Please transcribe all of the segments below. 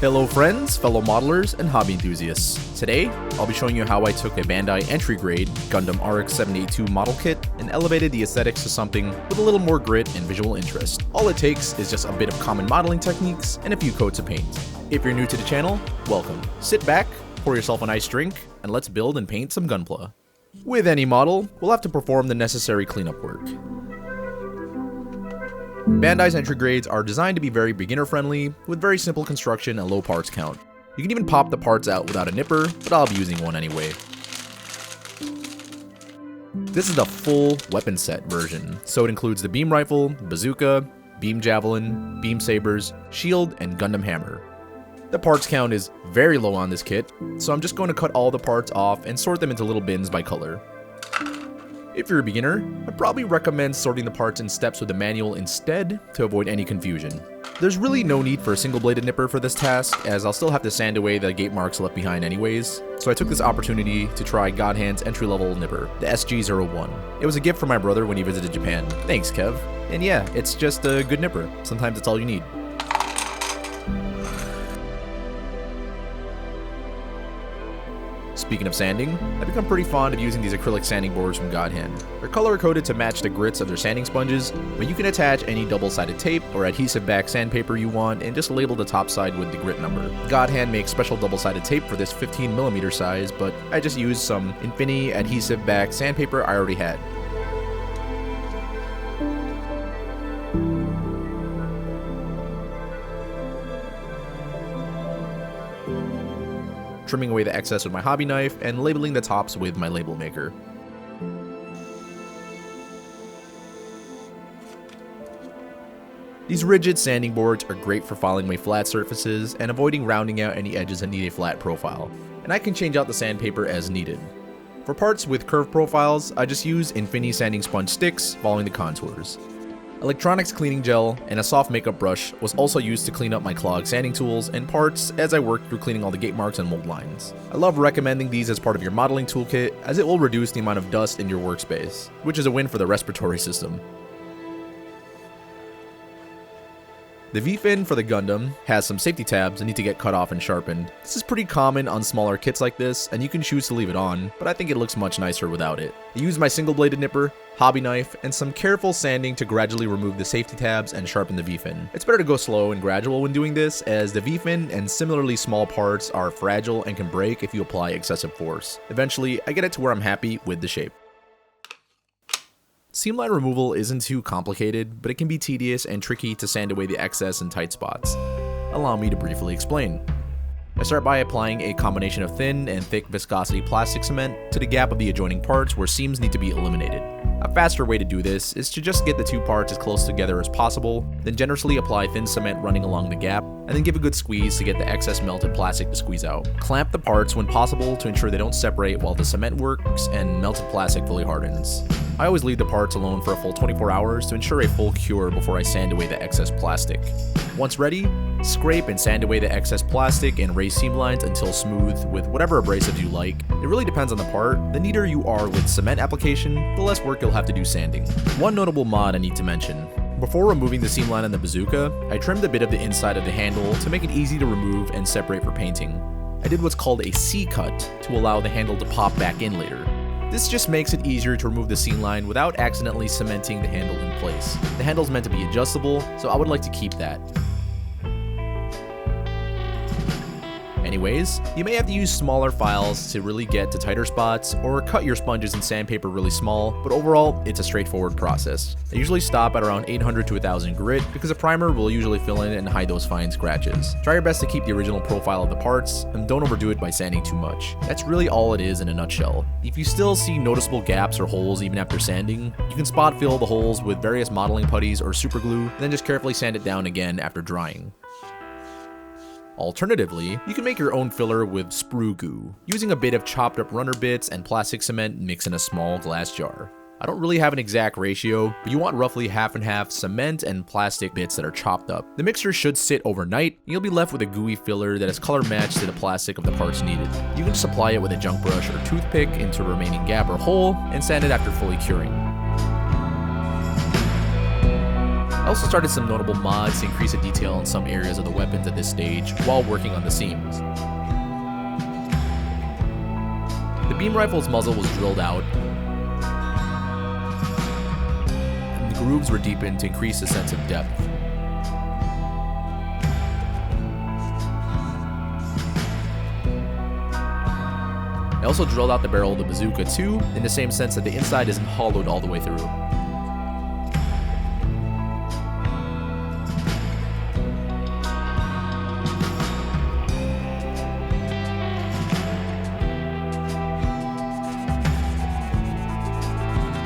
Hello friends, fellow modelers, and hobby enthusiasts. Today, I'll be showing you how I took a Bandai entry-grade Gundam RX-78-2 model kit and elevated the aesthetics to something with a little more grit and visual interest. All it takes is just a bit of common modeling techniques and a few coats of paint. If you're new to the channel, welcome. Sit back, pour yourself a nice drink, and let's build and paint some Gunpla. With any model, we'll have to perform the necessary cleanup work. Bandai's entry grades are designed to be very beginner friendly, with very simple construction and low parts count. You can even pop the parts out without a nipper, but I'll be using one anyway. This is the full weapon set version, so it includes the beam rifle, bazooka, beam javelin, beam sabers, shield, and Gundam hammer. The parts count is very low on this kit, so I'm just going to cut all the parts off and sort them into little bins by color. If you're a beginner, I'd probably recommend sorting the parts in steps with a manual instead to avoid any confusion. There's really no need for a single-bladed nipper for this task, as I'll still have to sand away the gate marks left behind anyways, so I took this opportunity to try Godhand's entry-level nipper, the SG-01. It was a gift from my brother when he visited Japan. Thanks, Kev. And yeah, it's just a good nipper. Sometimes it's all you need. Speaking of sanding, I've become pretty fond of using these acrylic sanding boards from Godhand. They're color-coded to match the grits of their sanding sponges, but you can attach any double-sided tape or adhesive-backed sandpaper you want and just label the top side with the grit number. Godhand makes special double-sided tape for this 15mm size, but I just used some Infinity adhesive-backed sandpaper I already had. Trimming away the excess with my hobby knife, and labeling the tops with my label maker. These rigid sanding boards are great for filing away flat surfaces and avoiding rounding out any edges that need a flat profile, and I can change out the sandpaper as needed. For parts with curved profiles, I just use Infinity sanding sponge sticks following the contours. Electronics cleaning gel and a soft makeup brush was also used to clean up my clogged sanding tools and parts as I worked through cleaning all the gate marks and mold lines. I love recommending these as part of your modeling toolkit, as it will reduce the amount of dust in your workspace, which is a win for the respiratory system. The V-fin for the Gundam has some safety tabs that need to get cut off and sharpened. This is pretty common on smaller kits like this, and you can choose to leave it on, but I think it looks much nicer without it. I used my single-bladed nipper, hobby knife, and some careful sanding to gradually remove the safety tabs and sharpen the V-fin. It's better to go slow and gradual when doing this, as the V-fin and similarly small parts are fragile and can break if you apply excessive force. Eventually, I get it to where I'm happy with the shape. Seamline removal isn't too complicated, but it can be tedious and tricky to sand away the excess and tight spots. Allow me to briefly explain. I start by applying a combination of thin and thick viscosity plastic cement to the gap of the adjoining parts where seams need to be eliminated. A faster way to do this is to just get the two parts as close together as possible, then generously apply thin cement running along the gap, and then give a good squeeze to get the excess melted plastic to squeeze out. Clamp the parts when possible to ensure they don't separate while the cement works and melted plastic fully hardens. I always leave the parts alone for a full 24 hours to ensure a full cure before I sand away the excess plastic. Once ready, scrape and sand away the excess plastic and raise seam lines until smooth with whatever abrasives you like. It really depends on the part. The neater you are with cement application, the less work you'll have to do sanding. One notable mod I need to mention. Before removing the seam line on the bazooka, I trimmed a bit of the inside of the handle to make it easy to remove and separate for painting. I did what's called a C-cut to allow the handle to pop back in later. This just makes it easier to remove the seam line without accidentally cementing the handle in place. The handle's meant to be adjustable, so I would like to keep that. Anyways, you may have to use smaller files to really get to tighter spots, or cut your sponges and sandpaper really small, but overall, it's a straightforward process. I usually stop at around 800 to 1000 grit, because a primer will usually fill in and hide those fine scratches. Try your best to keep the original profile of the parts, and don't overdo it by sanding too much. That's really all it is in a nutshell. If you still see noticeable gaps or holes even after sanding, you can spot fill the holes with various modeling putties or super glue, and then just carefully sand it down again after drying. Alternatively, you can make your own filler with sprue goo, using a bit of chopped up runner bits and plastic cement mixed in a small glass jar. I don't really have an exact ratio, but you want roughly half and half cement and plastic bits that are chopped up. The mixture should sit overnight, and you'll be left with a gooey filler that is color matched to the plastic of the parts needed. You can just apply it with a junk brush or toothpick into a remaining gap or hole, and sand it after fully curing. I also started some notable mods to increase the detail on some areas of the weapons at this stage while working on the seams. The beam rifle's muzzle was drilled out, and the grooves were deepened to increase the sense of depth. I also drilled out the barrel of the bazooka too, in the same sense that the inside isn't hollowed all the way through.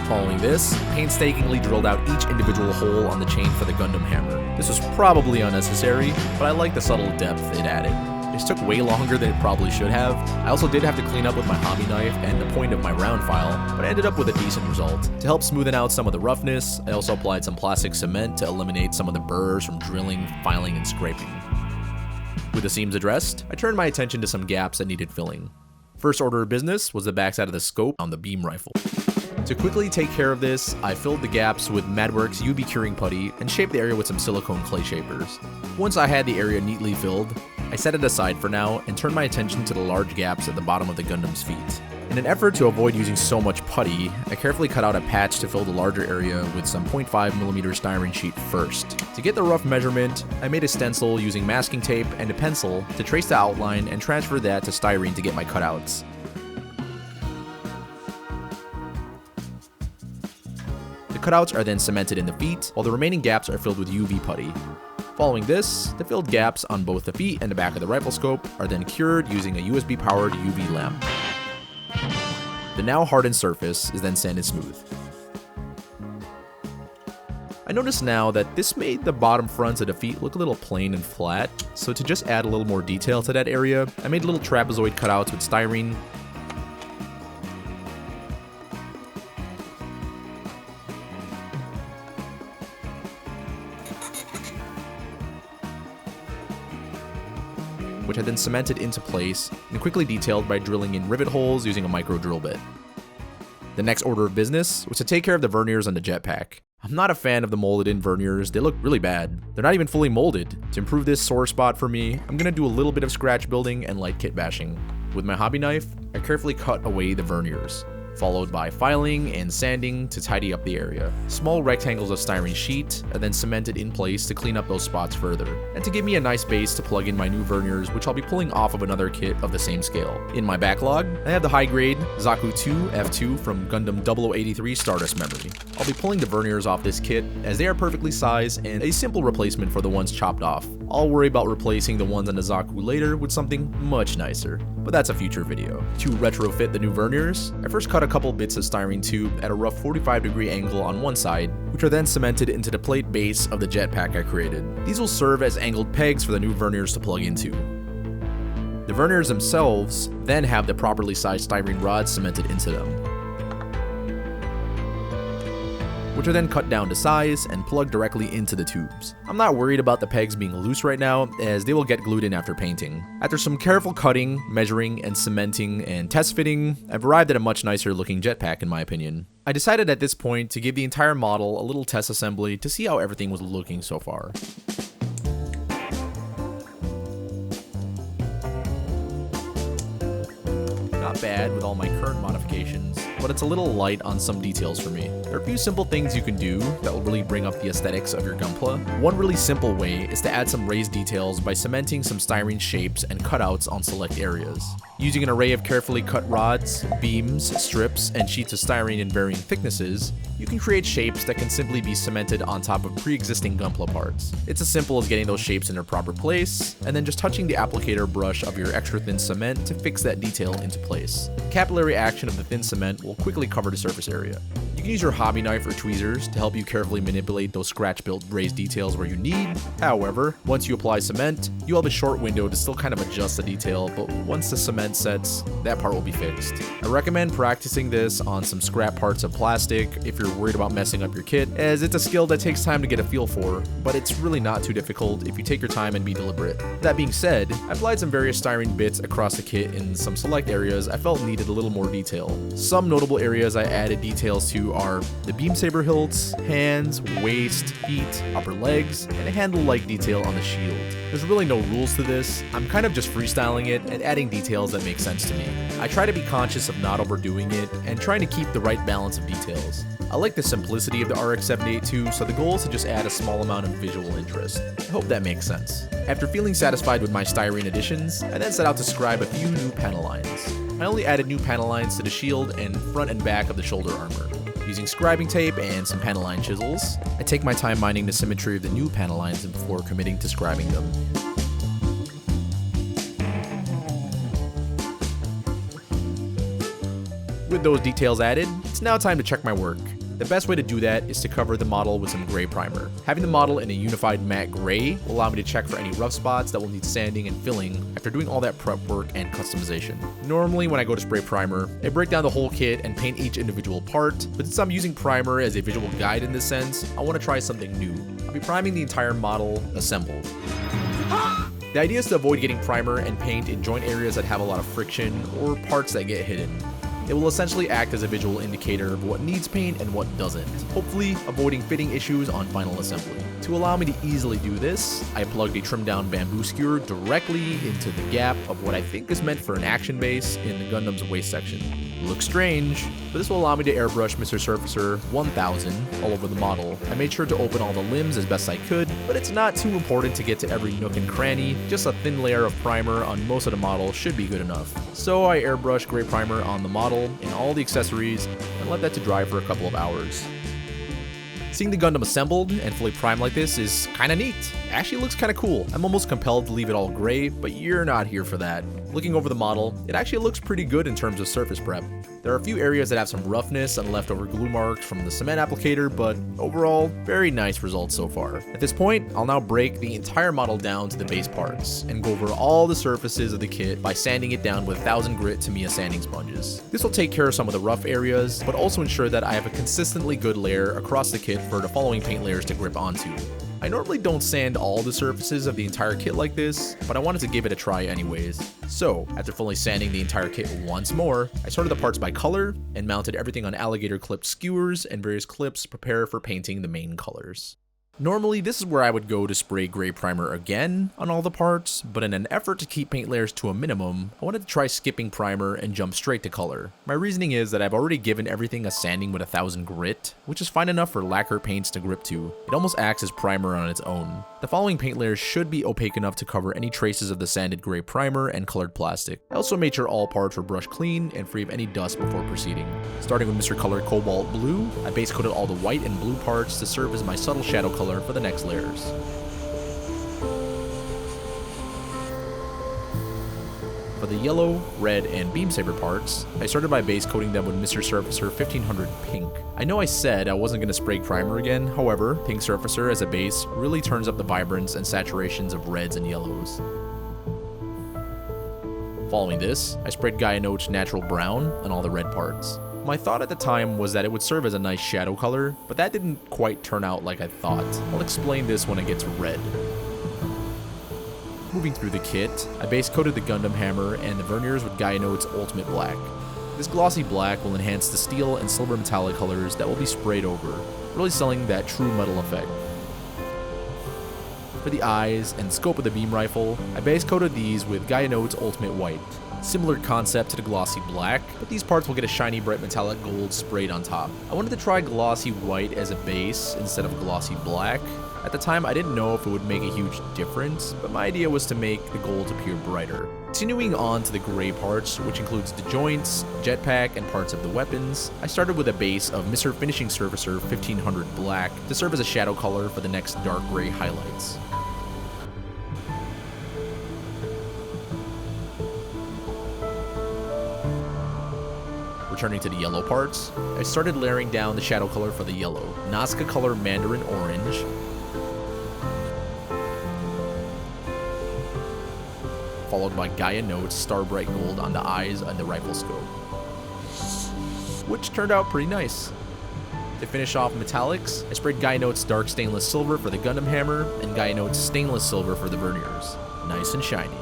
Following this, painstakingly drilled out each individual hole on the chain for the Gundam hammer. This was probably unnecessary, but I like the subtle depth it added. This took way longer than it probably should have. I also did have to clean up with my hobby knife and the point of my round file, but I ended up with a decent result. To help smoothen out some of the roughness, I also applied some plastic cement to eliminate some of the burrs from drilling, filing, and scraping. With the seams addressed, I turned my attention to some gaps that needed filling. First order of business was the backside of the scope on the beam rifle. To quickly take care of this, I filled the gaps with Madworks UV curing putty and shaped the area with some silicone clay shapers. Once I had the area neatly filled, I set it aside for now and turned my attention to the large gaps at the bottom of the Gundam's feet. In an effort to avoid using so much putty, I carefully cut out a patch to fill the larger area with some 0.5mm styrene sheet first. To get the rough measurement, I made a stencil using masking tape and a pencil to trace the outline and transfer that to styrene to get my cutouts. Cutouts are then cemented in the feet, while the remaining gaps are filled with UV putty. Following this, the filled gaps on both the feet and the back of the rifle scope are then cured using a USB-powered UV lamp. The now hardened surface is then sanded smooth. I notice now that this made the bottom fronts of the feet look a little plain and flat, so to just add a little more detail to that area, I made little trapezoid cutouts with styrene, which I then cemented into place and quickly detailed by drilling in rivet holes using a micro drill bit. The next order of business was to take care of the verniers on the jetpack. I'm not a fan of the molded in verniers, they look really bad. They're not even fully molded. To improve this sore spot for me, I'm gonna do a little bit of scratch building and light kit bashing. With my hobby knife, I carefully cut away the verniers, followed by filing and sanding to tidy up the area. Small rectangles of styrene sheet are then cemented in place to clean up those spots further, and to give me a nice base to plug in my new verniers, which I'll be pulling off of another kit of the same scale. In my backlog, I have the high-grade Zaku 2 F2 from Gundam 0083 Stardust Memory. I'll be pulling the verniers off this kit, as they are perfectly sized and a simple replacement for the ones chopped off. I'll worry about replacing the ones on the Zaku later with something much nicer, but that's a future video. To retrofit the new verniers, I first cut a couple bits of styrene tube at a rough 45-degree angle on one side, which are then cemented into the plate base of the jetpack I created. These will serve as angled pegs for the new verniers to plug into. The verniers themselves then have the properly sized styrene rods cemented into them, which are then cut down to size and plugged directly into the tubes. I'm not worried about the pegs being loose right now, as they will get glued in after painting. After some careful cutting, measuring, and cementing, and test fitting, I've arrived at a much nicer looking jetpack in my opinion. I decided at this point to give the entire model a little test assembly to see how everything was looking so far. Not bad with all my current modifications, but it's a little light on some details for me. There are a few simple things you can do that will really bring up the aesthetics of your Gunpla. One really simple way is to add some raised details by cementing some styrene shapes and cutouts on select areas. Using an array of carefully cut rods, beams, strips, and sheets of styrene in varying thicknesses, you can create shapes that can simply be cemented on top of pre-existing Gunpla parts. It's as simple as getting those shapes in their proper place, and then just touching the applicator brush of your extra thin cement to fix that detail into place. Capillary action of the thin cement will quickly cover the surface area. You can use your hobby knife or tweezers to help you carefully manipulate those scratch-built raised details where you need. However, once you apply cement, You have a short window to still kind of adjust the detail, but once the cement sets, that part will be fixed. I recommend practicing this on some scrap parts of plastic if you're worried about messing up your kit, as it's a skill that takes time to get a feel for, but it's really not too difficult if you take your time and be deliberate. That being said, I applied some various styrene bits across the kit in some select areas I felt needed a little more detail. Some notable areas I added details to are the beam saber hilts, hands, waist, feet, upper legs, and a handle-like detail on the shield. There's really no rules to this, I'm kind of just freestyling it and adding details that make sense to me. I try to be conscious of not overdoing it and trying to keep the right balance of details. I like the simplicity of the RX-78-2, so the goal is to just add a small amount of visual interest. I hope that makes sense. After feeling satisfied with my styrene additions, I then set out to scribe a few new panel lines. I only added new panel lines to the shield and front and back of the shoulder armor. Using scribing tape and some panel line chisels, I take my time minding the symmetry of the new panel lines before committing to scribing them. With those details added, it's now time to check my work. The best way to do that is to cover the model with some gray primer. Having the model in a unified matte gray will allow me to check for any rough spots that will need sanding and filling after doing all that prep work and customization. Normally when I go to spray primer, I break down the whole kit and paint each individual part, but since I'm using primer as a visual guide in this sense, I want to try something new. I'll be priming the entire model assembled. The idea is to avoid getting primer and paint in joint areas that have a lot of friction or parts that get hidden. It will essentially act as a visual indicator of what needs paint and what doesn't, hopefully avoiding fitting issues on final assembly. To allow me to easily do this, I plugged a trimmed down bamboo skewer directly into the gap of what I think is meant for an action base in the Gundam's waist section. Looks strange, but this will allow me to airbrush Mr. Surfacer 1000 all over the model. I made sure to open all the limbs as best I could, but it's not too important to get to every nook and cranny, just a thin layer of primer on most of the model should be good enough. So I airbrush gray primer on the model and all the accessories and let that to dry for a couple of hours. Seeing the Gundam assembled and fully primed like this is kinda neat. It actually looks kinda cool. I'm almost compelled to leave it all gray, but you're not here for that. Looking over the model, it actually looks pretty good in terms of surface prep. There are a few areas that have some roughness and leftover glue marks from the cement applicator, but overall, very nice results so far. At this point, I'll now break the entire model down to the base parts and go over all the surfaces of the kit by sanding it down with 1000 grit Tamiya sanding sponges. This will take care of some of the rough areas, but also ensure that I have a consistently good layer across the kit for the following paint layers to grip onto. I normally don't sand all the surfaces of the entire kit like this, but I wanted to give it a try anyways. So, after fully sanding the entire kit once more, I sorted the parts by color and mounted everything on alligator clipped skewers and various clips to prepare for painting the main colors. Normally, this is where I would go to spray gray primer again on all the parts, but in an effort to keep paint layers to a minimum, I wanted to try skipping primer and jump straight to color. My reasoning is that I've already given everything a sanding with 1000 grit, which is fine enough for lacquer paints to grip to. It almost acts as primer on its own. The following paint layers should be opaque enough to cover any traces of the sanded gray primer and colored plastic. I also made sure all parts were brushed clean and free of any dust before proceeding. Starting with Mr. Color Cobalt Blue, I base coated all the white and blue parts to serve as my subtle shadow color for the next layers. For the yellow, red, and beam saber parts, I started by base coating them with Mr. Surfacer 1500 Pink. I know I said I wasn't going to spray primer again, however, Pink Surfacer as a base really turns up the vibrance and saturations of reds and yellows. Following this, I sprayed Gaia Note's Natural Brown on all the red parts. My thought at the time was that it would serve as a nice shadow color, but that didn't quite turn out like I thought. I'll explain this when it gets red. Moving through the kit, I base coated the Gundam hammer and the verniers with Gaia Note's Ultimate Black. This glossy black will enhance the steel and silver metallic colors that will be sprayed over, really selling that true metal effect. For the eyes and scope of the beam rifle, I base coated these with Gaia Note's Ultimate White. Similar concept to the glossy black, but these parts will get a shiny bright metallic gold sprayed on top. I wanted to try glossy white as a base instead of glossy black. At the time, I didn't know if it would make a huge difference, but my idea was to make the gold appear brighter. Continuing on to the gray parts, which includes the joints, jetpack, and parts of the weapons, I started with a base of Mr. Finishing Surfacer 1500 Black to serve as a shadow color for the next dark gray highlights. Returning to the yellow parts, I started layering down the shadow color for the yellow, Nazca color Mandarin Orange, followed by Gaia Notes Star Bright Gold on the eyes and the rifle scope, which turned out pretty nice. To finish off metallics, I sprayed Gaia Notes Dark Stainless Silver for the Gundam hammer and Gaia Notes Stainless Silver for the verniers. Nice and shiny.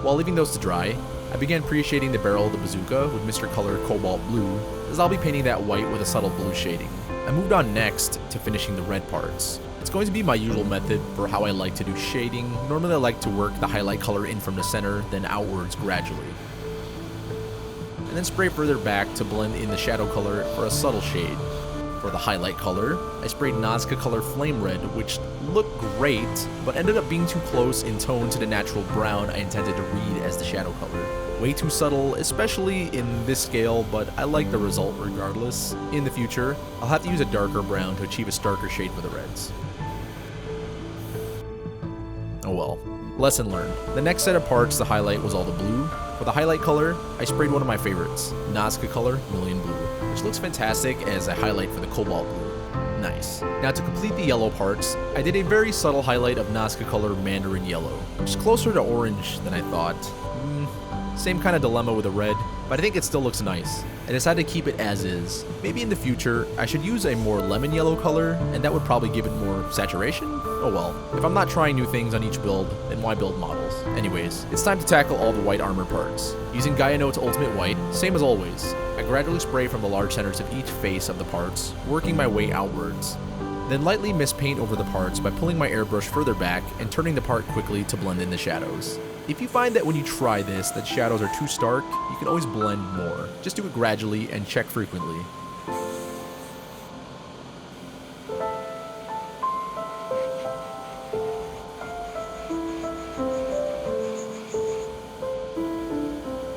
While leaving those to dry, I began pre-shading the barrel of the bazooka with Mr. Color Cobalt Blue, as I'll be painting that white with a subtle blue shading. I moved on next to finishing the red parts. It's going to be my usual method for how I like to do shading. Normally I like to work the highlight color in from the center, then outwards gradually, and then spray further back to blend in the shadow color for a subtle shade. For the highlight color, I sprayed Nazca Color Flame Red, which looked great, but ended up being too close in tone to the natural brown I intended to read as the shadow color. Way too subtle, especially in this scale, but I like the result regardless. In the future, I'll have to use a darker brown to achieve a starker shade for the reds. Oh well. Lesson learned. The next set of parts to highlight was all the blue. For the highlight color, I sprayed one of my favorites, Nazca Color Million Blue, which looks fantastic as a highlight for the Cobalt Blue. Nice. Now to complete the yellow parts, I did a very subtle highlight of Nazca Color Mandarin Yellow, which is closer to orange than I thought. Same kind of dilemma with the red, but I think it still looks nice. I decided to keep it as is. Maybe in the future, I should use a more lemon yellow color, and that would probably give it more saturation? Oh well. If I'm not trying new things on each build, then why build models? Anyways, it's time to tackle all the white armor parts. Using Gaia Notes Ultimate White, same as always. I gradually spray from the large centers of each face of the parts, working my way outwards. Then lightly mist paint over the parts by pulling my airbrush further back and turning the part quickly to blend in the shadows. If you find that when you try this that shadows are too stark, you can always blend more. Just do it gradually and check frequently.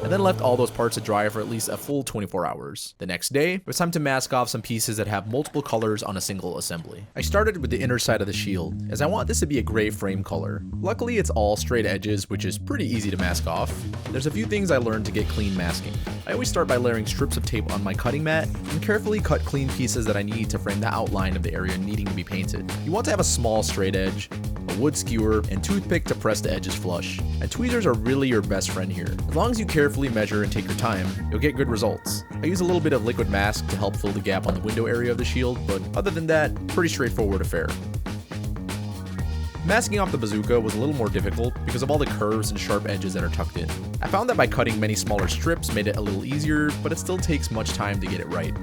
And then left all those parts to dry for at least a full 24 hours. The next day, it was time to mask off some pieces that have multiple colors on a single assembly. I started with the inner side of the shield, as I want this to be a gray frame color. Luckily it's all straight edges, which is pretty easy to mask off. There's a few things I learned to get clean masking. I always start by layering strips of tape on my cutting mat, and carefully cut clean pieces that I need to frame the outline of the area needing to be painted. You want to have a small straight edge, a wood skewer, and toothpick to press the edges flush. And tweezers are really your best friend here. As long as you carefully measure and take your time, you'll get good results. I use a little bit of liquid mask to help fill the gap on the window area of the shield, but other than that, pretty straightforward affair. Masking off the bazooka was a little more difficult because of all the curves and sharp edges that are tucked in. I found that by cutting many smaller strips made it a little easier, but it still takes much time to get it right.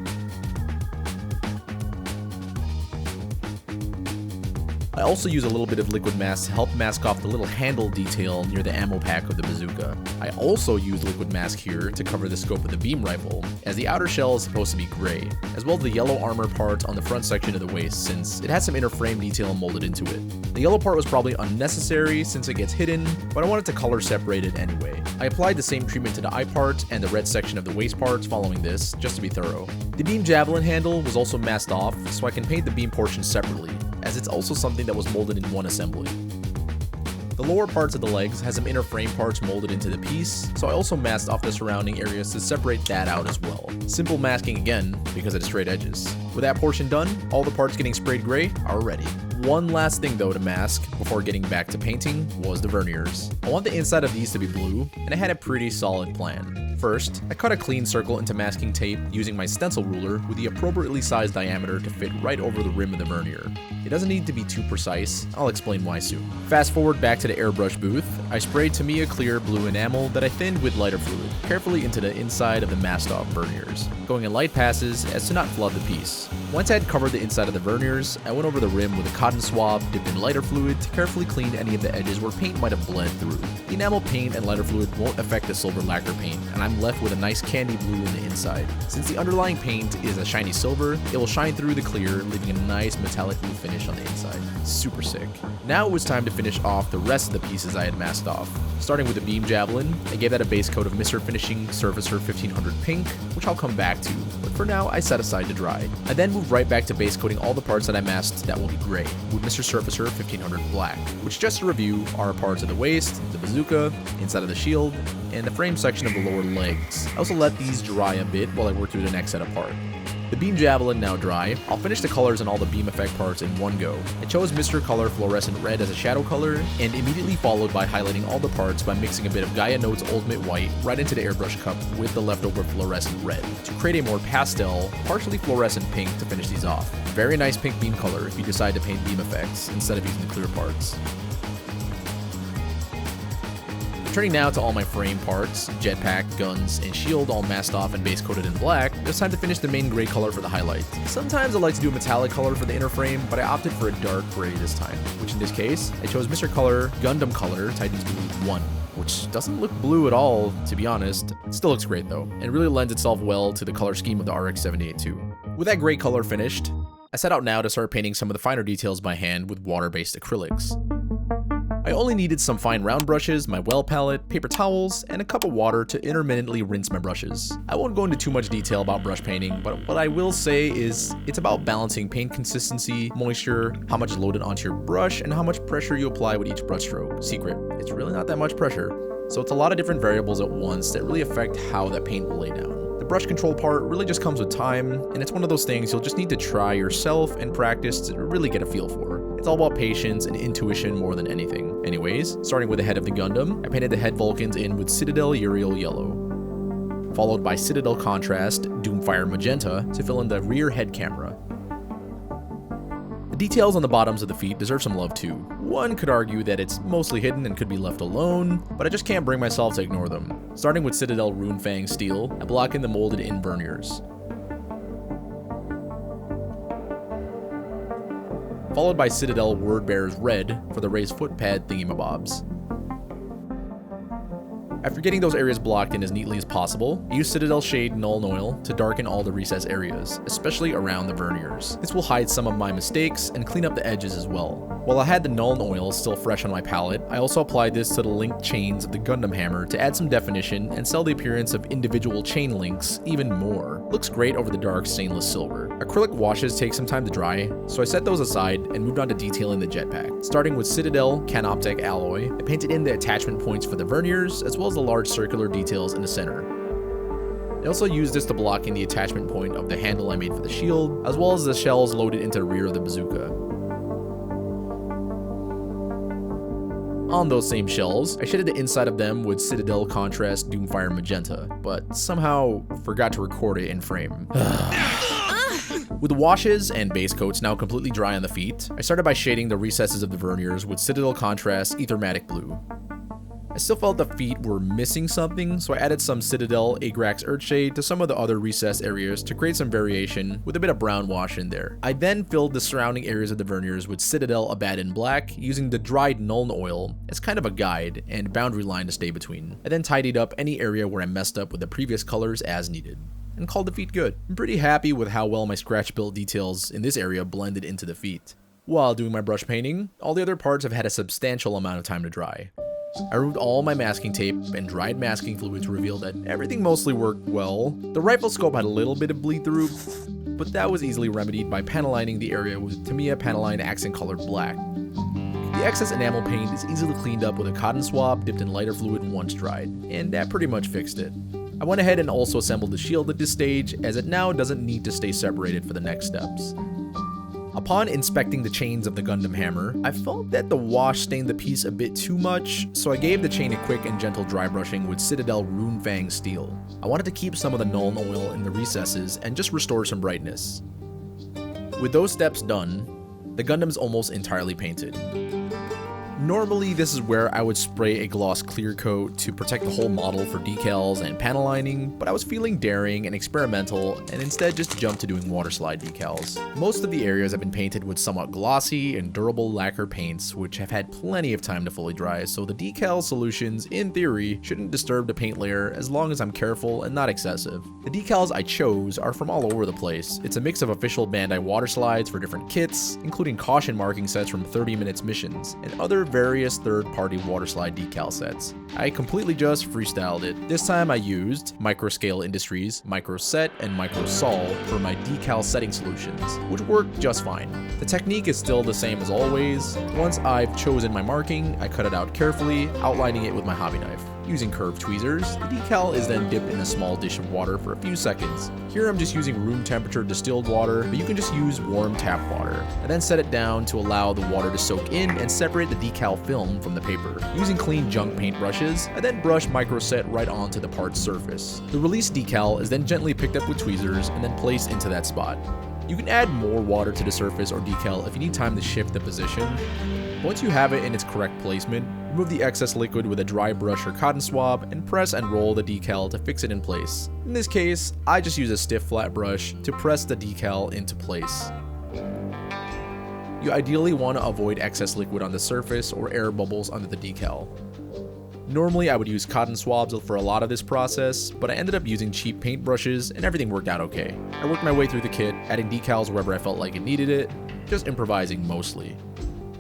I also use a little bit of liquid mask to help mask off the little handle detail near the ammo pack of the bazooka. I also use liquid mask here to cover the scope of the beam rifle, as the outer shell is supposed to be gray, as well as the yellow armor part on the front section of the waist since it has some inner frame detail molded into it. The yellow part was probably unnecessary since it gets hidden, but I wanted to color separate it anyway. I applied the same treatment to the eye part and the red section of the waist parts following this, just to be thorough. The beam javelin handle was also masked off so I can paint the beam portion separately, as it's also something that was molded in one assembly. The lower parts of the legs has some inner frame parts molded into the piece, so I also masked off the surrounding areas to separate that out as well. Simple masking again, because of the straight edges. With that portion done, all the parts getting sprayed gray are ready. One last thing though to mask before getting back to painting was the verniers. I want the inside of these to be blue, and I had a pretty solid plan. First, I cut a clean circle into masking tape using my stencil ruler with the appropriately sized diameter to fit right over the rim of the vernier. It doesn't need to be too precise, I'll explain why soon. Fast forward back to the airbrush booth, I sprayed Tamiya clear blue enamel that I thinned with lighter fluid, carefully into the inside of the masked off verniers, going in light passes as to not flood the piece. Once I had covered the inside of the verniers, I went over the rim with a cotton swab dipped in lighter fluid to carefully clean any of the edges where paint might have bled through. The enamel paint and lighter fluid won't affect the silver lacquer paint, and I'm left with a nice candy blue in the inside. Since the underlying paint is a shiny silver, it will shine through the clear, leaving a nice metallic blue finish on the inside. Super sick. Now it was time to finish off the rest of the pieces I had masked off. Starting with the beam javelin, I gave that a base coat of Mr. Finishing Surfacer 1500 pink, which I'll come back to, but for now I set aside to dry. I then moved right back to base coating all the parts that I masked that will be gray, with Mr. Surfacer 1500 black, which just to review are parts of the waist, the bazooka, inside of the shield, and the frame section of the lower legs. I also let these dry a bit while I work through the next set of parts. The beam javelin now dry, I'll finish the colors on all the beam effect parts in one go. I chose Mr. Color Fluorescent Red as a shadow color, and immediately followed by highlighting all the parts by mixing a bit of Gaia Notes Ultimate White right into the airbrush cup with the leftover fluorescent red to create a more pastel, partially fluorescent pink to finish these off. Very nice pink beam color if you decide to paint beam effects instead of using the clear parts. Turning now to all my frame parts, jetpack, guns, and shield all masked off and base coated in black, it's time to finish the main gray color for the highlight. Sometimes I like to do a metallic color for the inner frame, but I opted for a dark gray this time, which in this case, I chose Mr. Color Gundam Color Titans Blue 1, which doesn't look blue at all, to be honest. It still looks great though, and really lends itself well to the color scheme of the RX-78-2. With that gray color finished, I set out now to start painting some of the finer details by hand with water-based acrylics. I only needed some fine round brushes, my well palette, paper towels, and a cup of water to intermittently rinse my brushes. I won't go into too much detail about brush painting, but what I will say is it's about balancing paint consistency, moisture, how much loaded onto your brush, and how much pressure you apply with each brush stroke. Secret, it's really not that much pressure. So it's a lot of different variables at once that really affect how that paint will lay down. The brush control part really just comes with time, and it's one of those things you'll just need to try yourself and practice to really get a feel for. It's all about patience and intuition more than anything. Anyways, starting with the head of the Gundam, I painted the head Vulcans in with Citadel Uriel Yellow, followed by Citadel Contrast Doomfire Magenta to fill in the rear head camera. The details on the bottoms of the feet deserve some love too. One could argue that it's mostly hidden and could be left alone, but I just can't bring myself to ignore them. Starting with Citadel Runefang Steel, I block in the molded in verniers, followed by Citadel Wordbearers Red for the raised footpad thingamabobs. After getting those areas blocked in as neatly as possible, I use Citadel Shade Null Oil to darken all the recess areas, especially around the verniers. This will hide some of my mistakes and clean up the edges as well. While I had the Null Oil still fresh on my palette, I also applied this to the linked chains of the Gundam hammer to add some definition and sell the appearance of individual chain links even more. Looks great over the dark stainless silver. Acrylic washes take some time to dry, so I set those aside and moved on to detailing the jetpack. Starting with Citadel Canoptek Alloy, I painted in the attachment points for the verniers as well as the large circular details in the center. I also used this to block in the attachment point of the handle I made for the shield, as well as the shells loaded into the rear of the bazooka. On those same shells, I shaded the inside of them with Citadel Contrast Doomfire Magenta, but somehow forgot to record it in frame. With the washes and base coats now completely dry on the feet, I started by shading the recesses of the verniers with Citadel Contrast Ethermatic Blue. I still felt the feet were missing something, so I added some Citadel Agrax Earthshade to some of the other recessed areas to create some variation with a bit of brown wash in there. I then filled the surrounding areas of the verniers with Citadel Abaddon Black, using the dried Nuln Oil as kind of a guide and boundary line to stay between. I then tidied up any area where I messed up with the previous colors as needed, and called the feet good. I'm pretty happy with how well my scratch built details in this area blended into the feet. While doing my brush painting, all the other parts have had a substantial amount of time to dry. I removed all my masking tape and dried masking fluid to reveal that everything mostly worked well. The rifle scope had a little bit of bleed through, but that was easily remedied by panelining the area with Tamiya Panaline accent colored black. The excess enamel paint is easily cleaned up with a cotton swab dipped in lighter fluid once dried, and that pretty much fixed it. I went ahead and also assembled the shield at this stage, as it now doesn't need to stay separated for the next steps. Upon inspecting the chains of the Gundam hammer, I felt that the wash stained the piece a bit too much, so I gave the chain a quick and gentle dry brushing with Citadel Runefang Steel. I wanted to keep some of the Nuln Oil in the recesses and just restore some brightness. With those steps done, the Gundam's almost entirely painted. Normally, this is where I would spray a gloss clear coat to protect the whole model for decals and panel lining, but I was feeling daring and experimental and instead just jumped to doing water slide decals. Most of the areas have been painted with somewhat glossy and durable lacquer paints, which have had plenty of time to fully dry, so the decal solutions, in theory, shouldn't disturb the paint layer as long as I'm careful and not excessive. The decals I chose are from all over the place. It's a mix of official Bandai water slides for different kits, including caution marking sets from 30 Minutes missions, and other various third-party waterslide decal sets. I completely just freestyled it. This time I used Microscale Industries, Microset, and Microsol for my decal setting solutions, which worked just fine. The technique is still the same as always. Once I've chosen my marking, I cut it out carefully, outlining it with my hobby knife. Using curved tweezers, the decal is then dipped in a small dish of water for a few seconds. Here I'm just using room temperature distilled water, but you can just use warm tap water. I then set it down to allow the water to soak in and separate the decal film from the paper. Using clean junk paint brushes, I then brush microset right onto the part's surface. The released decal is then gently picked up with tweezers and then placed into that spot. You can add more water to the surface or decal if you need time to shift the position. Once you have it in its correct placement, remove the excess liquid with a dry brush or cotton swab and press and roll the decal to fix it in place. In this case, I just use a stiff flat brush to press the decal into place. You ideally want to avoid excess liquid on the surface or air bubbles under the decal. Normally I would use cotton swabs for a lot of this process, but I ended up using cheap paint brushes and everything worked out okay. I worked my way through the kit, adding decals wherever I felt like it needed it, just improvising mostly.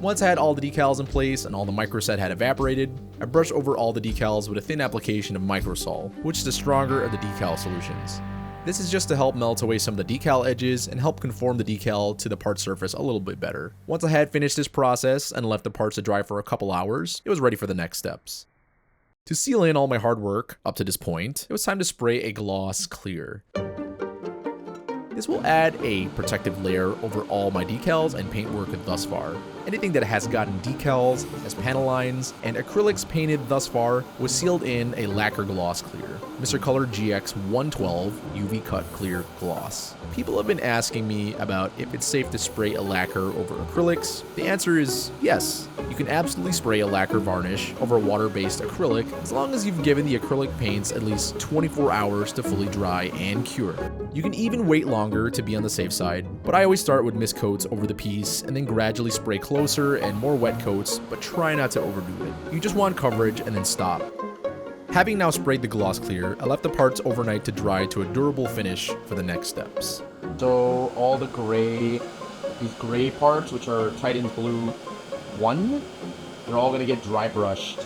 Once I had all the decals in place and all the microset had evaporated, I brushed over all the decals with a thin application of microsol, which is the stronger of the decal solutions. This is just to help melt away some of the decal edges and help conform the decal to the part surface a little bit better. Once I had finished this process and left the parts to dry for a couple hours, it was ready for the next steps. To seal in all my hard work up to this point, it was time to spray a gloss clear. This will add a protective layer over all my decals and paintwork thus far. Anything that has gotten decals, has panel lines, and acrylics painted thus far was sealed in a lacquer gloss clear, Mr. Color GX112 UV Cut Clear Gloss. People have been asking me about if it's safe to spray a lacquer over acrylics. The answer is yes. You can absolutely spray a lacquer varnish over a water-based acrylic as long as you've given the acrylic paints at least 24 hours to fully dry and cure. You can even wait longer to be on the safe side, but I always start with mist coats over the piece and then gradually spray closer and more wet coats, but try not to overdo it. You just want coverage and then stop. Having now sprayed the gloss clear, I left the parts overnight to dry to a durable finish for the next steps. So all the these gray parts, which are Titan Blue 1, they're all going to get dry brushed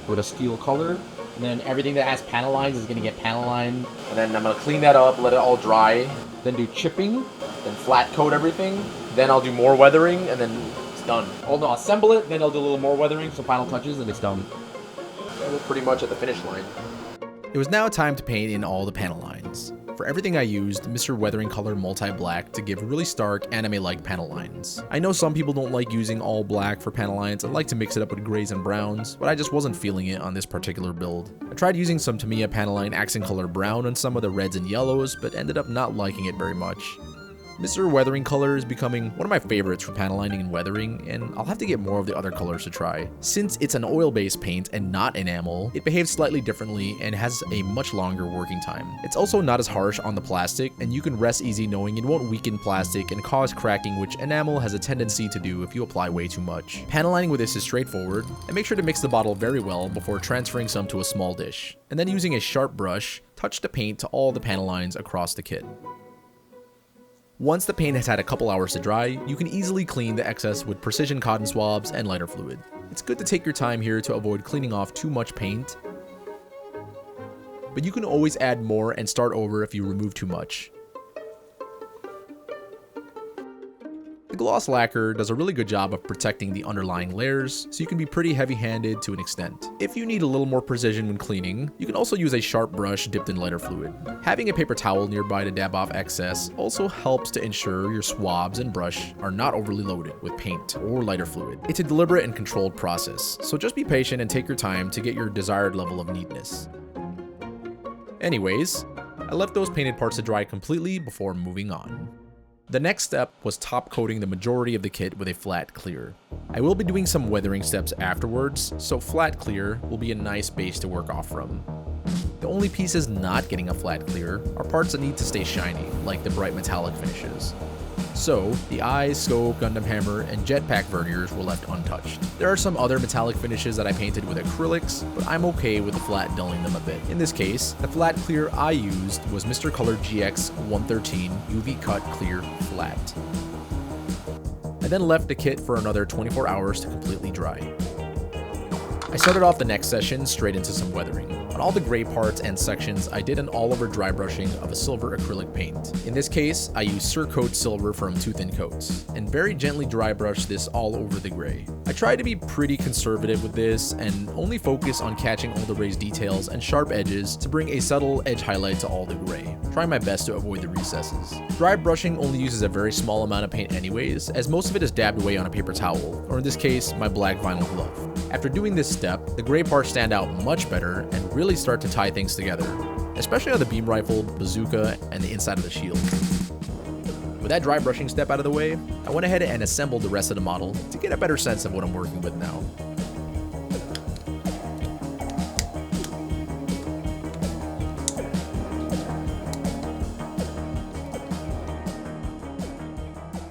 with a steel color. And then everything that has panel lines is going to get panel lined. And then I'm going to clean that up, let it all dry, then do chipping, then flat coat everything. Then I'll do more weathering, and then it's done. I'll assemble it, then I'll do a little more weathering, some final touches, and it's done. We're pretty much at the finish line. It was now time to paint in all the panel lines. For everything I used Mr. Weathering Color Multi-Black to give really stark anime-like panel lines. I know some people don't like using all black for panel lines and like to mix it up with grays and browns, but I just wasn't feeling it on this particular build. I tried using some Tamiya panel line accent color brown on some of the reds and yellows, but ended up not liking it very much. Mr. Weathering Color is becoming one of my favorites for panel lining and weathering, and I'll have to get more of the other colors to try. Since it's an oil-based paint and not enamel, it behaves slightly differently and has a much longer working time. It's also not as harsh on the plastic, and you can rest easy knowing it won't weaken plastic and cause cracking, which enamel has a tendency to do if you apply way too much. Panel lining with this is straightforward, and make sure to mix the bottle very well before transferring some to a small dish. And then using a sharp brush, touch the paint to all the panel lines across the kit. Once the paint has had a couple hours to dry, you can easily clean the excess with precision cotton swabs and lighter fluid. It's good to take your time here to avoid cleaning off too much paint, but you can always add more and start over if you remove too much. The gloss lacquer does a really good job of protecting the underlying layers, so you can be pretty heavy-handed to an extent. If you need a little more precision when cleaning, you can also use a sharp brush dipped in lighter fluid. Having a paper towel nearby to dab off excess also helps to ensure your swabs and brush are not overly loaded with paint or lighter fluid. It's a deliberate and controlled process, so just be patient and take your time to get your desired level of neatness. Anyways, I left those painted parts to dry completely before moving on. The next step was top coating the majority of the kit with a flat clear. I will be doing some weathering steps afterwards, so flat clear will be a nice base to work off from. The only pieces not getting a flat clear are parts that need to stay shiny, like the bright metallic finishes. So, the eyes, scope, Gundam hammer, and jetpack verniers were left untouched. There are some other metallic finishes that I painted with acrylics, but I'm okay with the flat dulling them a bit. In this case, the flat clear I used was Mr. Color GX113 UV Cut Clear Flat. I then left the kit for another 24 hours to completely dry. I started off the next session straight into some weathering. On all the gray parts and sections, I did an all-over dry brushing of a silver acrylic paint. In this case, I used Surcoat Silver from Two Thin Coats, and very gently dry brush this all over the gray. I tried to be pretty conservative with this, and only focus on catching all the raised details and sharp edges to bring a subtle edge highlight to all the gray, trying my best to avoid the recesses. Dry brushing only uses a very small amount of paint anyways, as most of it is dabbed away on a paper towel, or in this case, my black vinyl glove. After doing this step, the gray parts stand out much better and really start to tie things together, especially on the beam rifle, bazooka, and the inside of the shield. With that dry brushing step out of the way, I went ahead and assembled the rest of the model to get a better sense of what I'm working with now.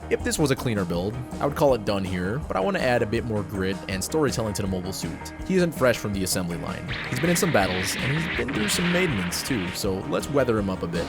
If this was a cleaner build, I would call it done here, but I want to add a bit more grit and storytelling to the mobile suit. He isn't fresh from the assembly line. He's been in some battles, and he's been through some maintenance too, so let's weather him up a bit.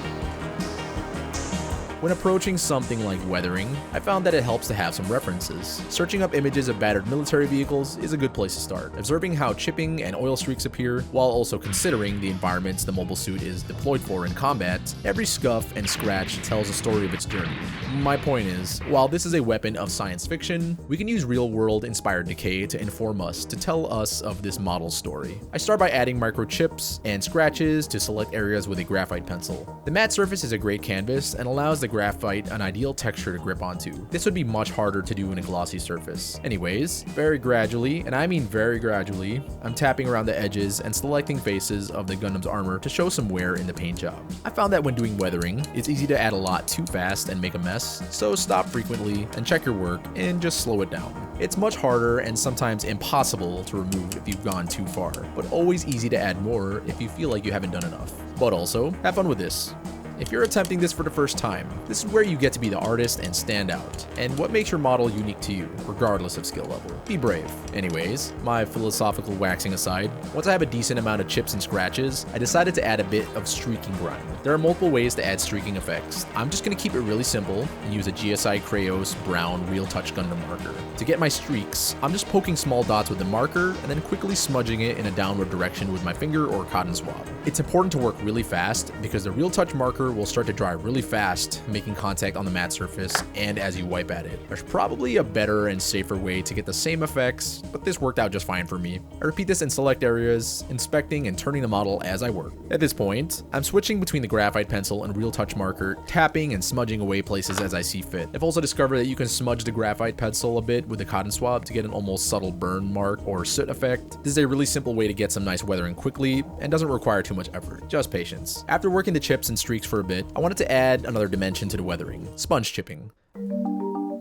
When approaching something like weathering, I found that it helps to have some references. Searching up images of battered military vehicles is a good place to start, observing how chipping and oil streaks appear, while also considering the environments the mobile suit is deployed for in combat. Every scuff and scratch tells a story of its journey. My point is, while this is a weapon of science fiction, we can use real-world inspired decay to inform us, to tell us of this model's story. I start by adding microchips and scratches to select areas with a graphite pencil. The matte surface is a great canvas and allows the graphite an ideal texture to grip onto. This would be much harder to do in a glossy surface. Anyways, very gradually, and I mean very gradually, I'm tapping around the edges and selecting faces of the Gundam's armor to show some wear in the paint job. I found that when doing weathering, it's easy to add a lot too fast and make a mess, so stop frequently and check your work and just slow it down. It's much harder and sometimes impossible to remove if you've gone too far, but always easy to add more if you feel like you haven't done enough. But also, have fun with this. If you're attempting this for the first time, this is where you get to be the artist and stand out, and what makes your model unique to you, regardless of skill level. Be brave. Anyways, my philosophical waxing aside, once I have a decent amount of chips and scratches, I decided to add a bit of streaking grind. There are multiple ways to add streaking effects. I'm just going to keep it really simple and use a GSI Crayo's brown Real Touch Gundam marker. To get my streaks, I'm just poking small dots with the marker and then quickly smudging it in a downward direction with my finger or cotton swab. It's important to work really fast because the Real Touch marker will start to dry really fast, making contact on the matte surface and as you wipe at it. There's probably a better and safer way to get the same effects, but this worked out just fine for me. I repeat this in select areas, inspecting and turning the model as I work. At this point, I'm switching between the graphite pencil and Real Touch marker, tapping and smudging away places as I see fit. I've also discovered that you can smudge the graphite pencil a bit with a cotton swab to get an almost subtle burn mark or soot effect. This is a really simple way to get some nice weathering quickly and doesn't require too much effort, just patience. After working the chips and streaks for a bit, I wanted to add another dimension to the weathering, sponge chipping.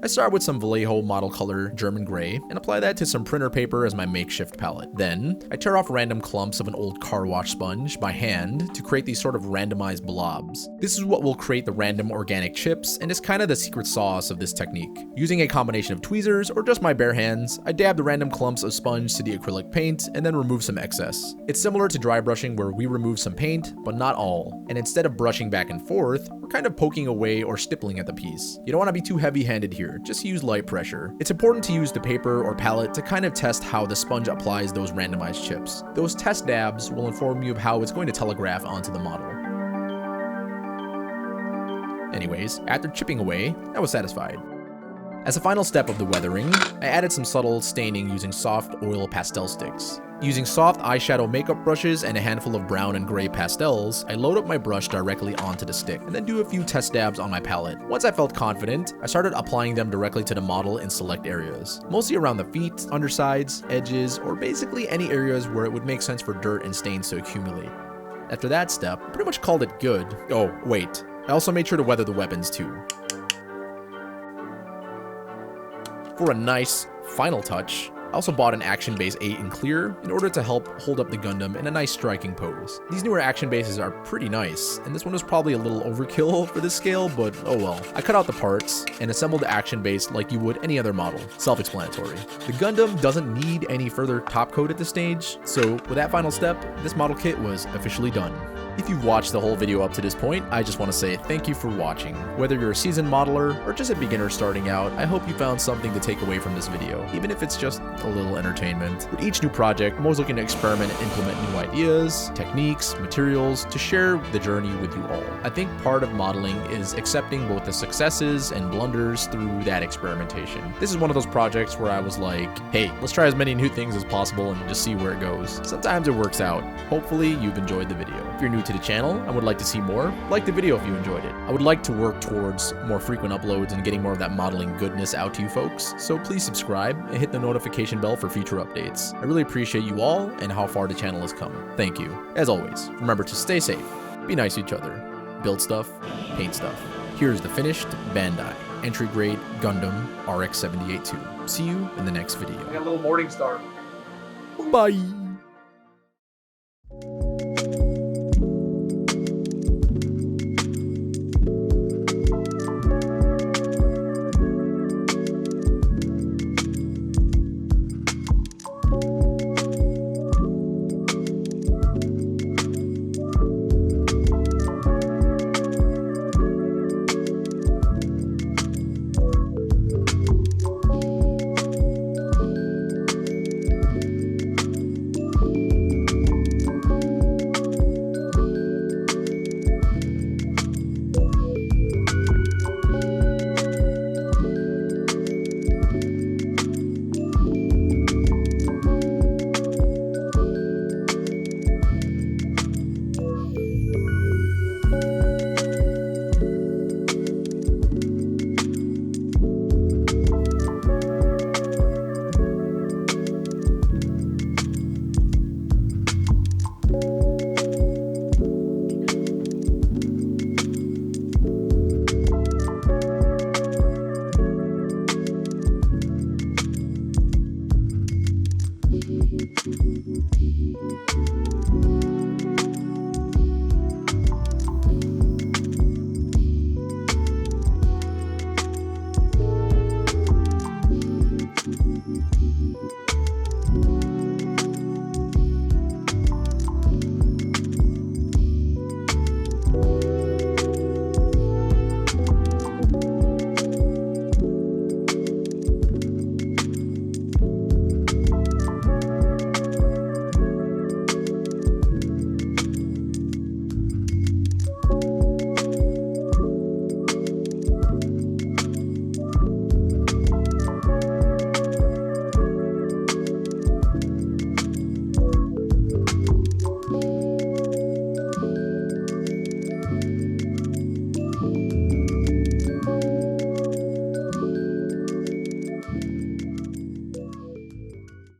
I start with some Vallejo model color German gray and apply that to some printer paper as my makeshift palette. Then, I tear off random clumps of an old car wash sponge by hand to create these sort of randomized blobs. This is what will create the random organic chips and is kind of the secret sauce of this technique. Using a combination of tweezers or just my bare hands, I dab the random clumps of sponge to the acrylic paint and then remove some excess. It's similar to dry brushing where we remove some paint, but not all, and instead of brushing back and forth, we're kind of poking away or stippling at the piece. You don't want to be too heavy-handed here. Just use light pressure. It's important to use the paper or palette to kind of test how the sponge applies those randomized chips. Those test dabs will inform you of how it's going to telegraph onto the model. Anyways, after chipping away, I was satisfied. As a final step of the weathering, I added some subtle staining using soft oil pastel sticks. Using soft eyeshadow makeup brushes and a handful of brown and gray pastels, I load up my brush directly onto the stick and then do a few test dabs on my palette. Once I felt confident, I started applying them directly to the model in select areas, mostly around the feet, undersides, edges, or basically any areas where it would make sense for dirt and stains to accumulate. After that step, I pretty much called it good. Oh, wait. I also made sure to weather the weapons too. For a nice final touch, I also bought an action base 8 in clear in order to help hold up the Gundam in a nice striking pose. These newer action bases are pretty nice, and this one was probably a little overkill for this scale, but oh well. I cut out the parts and assembled the action base like you would any other model, self-explanatory. The Gundam doesn't need any further top coat at this stage, so with that final step, this model kit was officially done. If you've watched the whole video up to this point, I just want to say thank you for watching. Whether you're a seasoned modeler or just a beginner starting out, I hope you found something to take away from this video, even if it's just a little entertainment. With each new project, I'm always looking to experiment and implement new ideas, techniques, materials, to share the journey with you all. I think part of modeling is accepting both the successes and blunders through that experimentation. This is one of those projects where I was like, hey, let's try as many new things as possible and just see where it goes. Sometimes it works out. Hopefully you've enjoyed the video. If you're new to the channel and would like to see more, like the video if you enjoyed it. I would like to work towards more frequent uploads and getting more of that modeling goodness out to you folks, so please subscribe and hit the notification bell for future updates. I really appreciate you all and how far the channel has come. Thank you. As always, remember to stay safe, be nice to each other, build stuff, paint stuff. Here's the finished Bandai entry grade Gundam RX-78-2. See you in the next video. I got a little morning star. Bye!